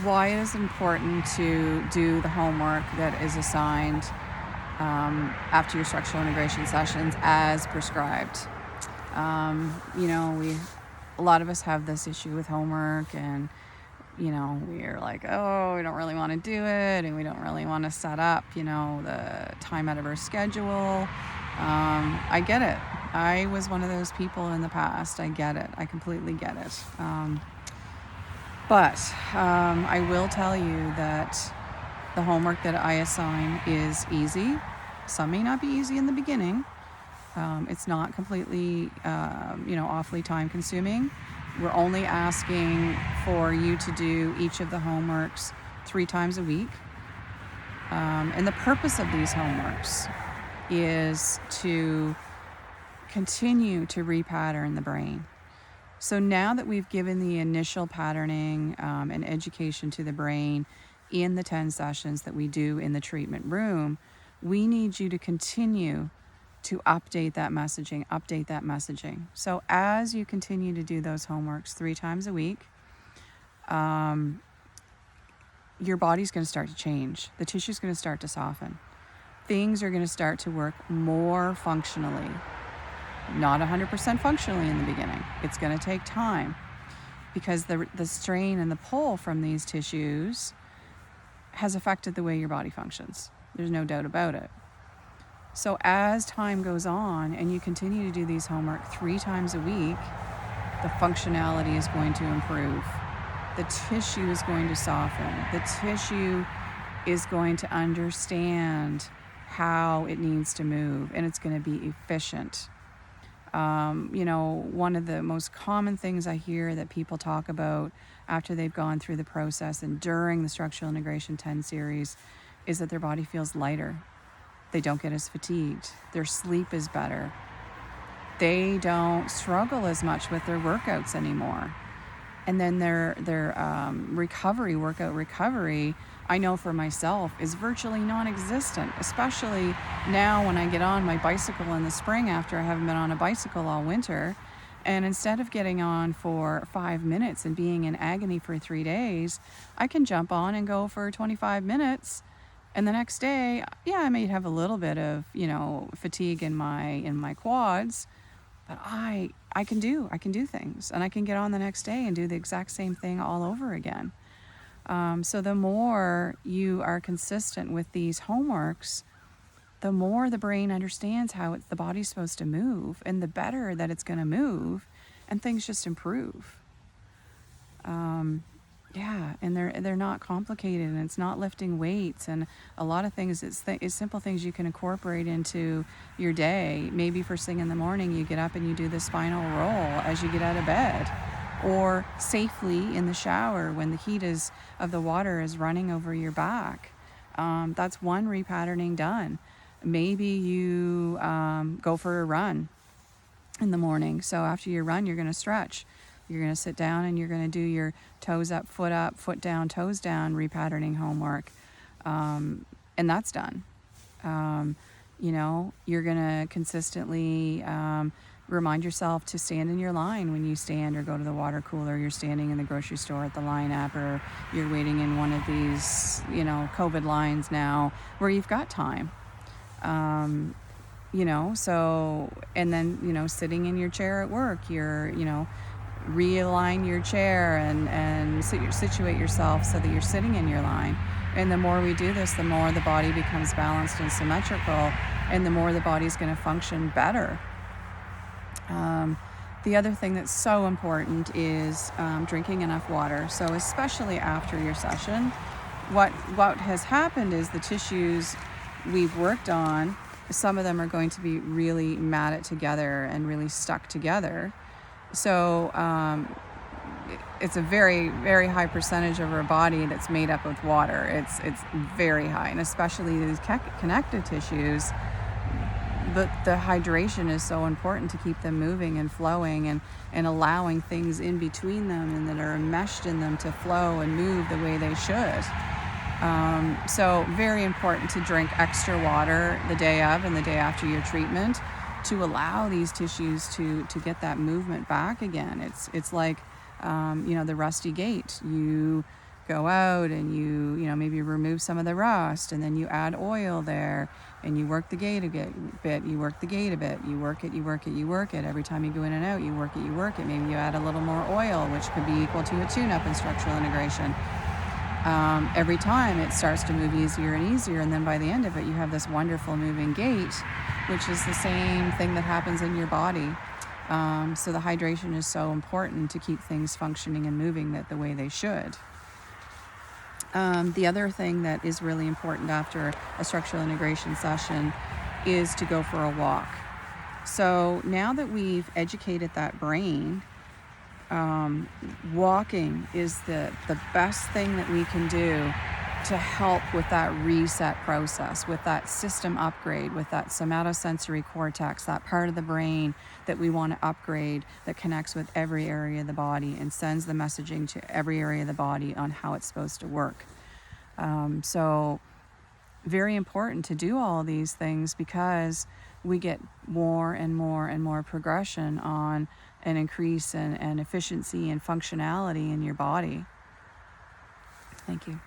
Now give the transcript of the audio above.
why it is important to do the homework that is assigned after your structural integration sessions as prescribed. A lot of us have this issue with homework, and we're like, oh, we don't really want to do it, and we don't really want to set up, the time out of our schedule. I get it. I was one of those people in the past. I get it. I completely get it. But I will tell you that the homework that I assign is easy. Some may not be easy in the beginning. It's not completely, awfully time consuming. We're only asking for you to do each of the homeworks 3 times a week. And the purpose of these homeworks is to continue to repattern the brain. So now that we've given the initial patterning and education to the brain in the 10 sessions that we do in the treatment room, we need you to continue to update that messaging. So as you continue to do those homeworks 3 times a week, your body's going to start to change. The tissue's going to start to soften. Things are going to start to work more functionally. Not 100% functionally in the beginning. It's going to take time because the strain and the pull from these tissues has affected the way your body functions. There's no doubt about it. So as time goes on and you continue to do these homework 3 times a week, the functionality is going to improve. The tissue is going to soften. The tissue is going to understand how it needs to move, and it's going to be efficient. One of the most common things I hear that people talk about after they've gone through the process and during the Structural Integration 10 series is that their body feels lighter. They don't get as fatigued. Their sleep is better. They don't struggle as much with their workouts anymore. And then their workout recovery, I know for myself, is virtually non-existent, especially now when I get on my bicycle in the spring after I haven't been on a bicycle all winter. And instead of getting on for 5 minutes and being in agony for 3 days, I can jump on and go for 25 minutes. And the next day, I may have a little bit of, fatigue in my quads, but I can do things, and I can get on the next day and do the exact same thing all over again. So the more you are consistent with these homeworks, the more the brain understands how the body's supposed to move, and the better that it's going to move, and things just improve. And they're not complicated, and it's not lifting weights, and a lot of things, it's simple things you can incorporate into your day. Maybe first thing in the morning you get up and you do the spinal roll as you get out of bed, or safely in the shower when the heat of the water is running over your back. That's one repatterning done. Maybe you go for a run in the morning. So after your run, you're going to stretch. You're going to sit down and you're going to do your toes up, foot down, toes down repatterning homework. And that's done. You're going to consistently remind yourself to stand in your line when you stand or go to the water cooler. You're standing in the grocery store at the lineup, or you're waiting in one of these, COVID lines now where you've got time. So, and then, sitting in your chair at work, you're, realign your chair and situate yourself so that you're sitting in your line. And the more we do this, the more the body becomes balanced and symmetrical, and the more the body's going to function better. The other thing that's so important is drinking enough water. So especially after your session, what has happened is the tissues we've worked on, some of them are going to be really matted together and really stuck together. So it's a very, very high percentage of our body that's made up of water. It's very high, and especially these connective tissues, the hydration is so important to keep them moving and flowing and allowing things in between them and that are enmeshed in them to flow and move the way they should. So very important to drink extra water the day of and the day after your treatment to allow these tissues to get that movement back again. It's like, the rusty gate. You go out and you know, maybe remove some of the rust, and then you add oil there, and you work the gate a bit, you work the gate a bit, you work it, you work it, you work it. Every time you go in and out, you work it, you work it. Maybe you add a little more oil, which could be equal to a tune-up in structural integration. Every time it starts to move easier and easier, and then by the end of it, you have this wonderful moving gait, which is the same thing that happens in your body. So the hydration is so important to keep things functioning and moving the way they should. The other thing that is really important after a structural integration session is to go for a walk. So now that we've educated that brain, walking is the best thing that we can do to help with that reset process, with that system upgrade, with that somatosensory cortex, that part of the brain that we want to upgrade, that connects with every area of the body and sends the messaging to every area of the body on how it's supposed to work. So very important to do all these things, because we get more and more and more progression on an increase in efficiency and functionality in your body. Thank you.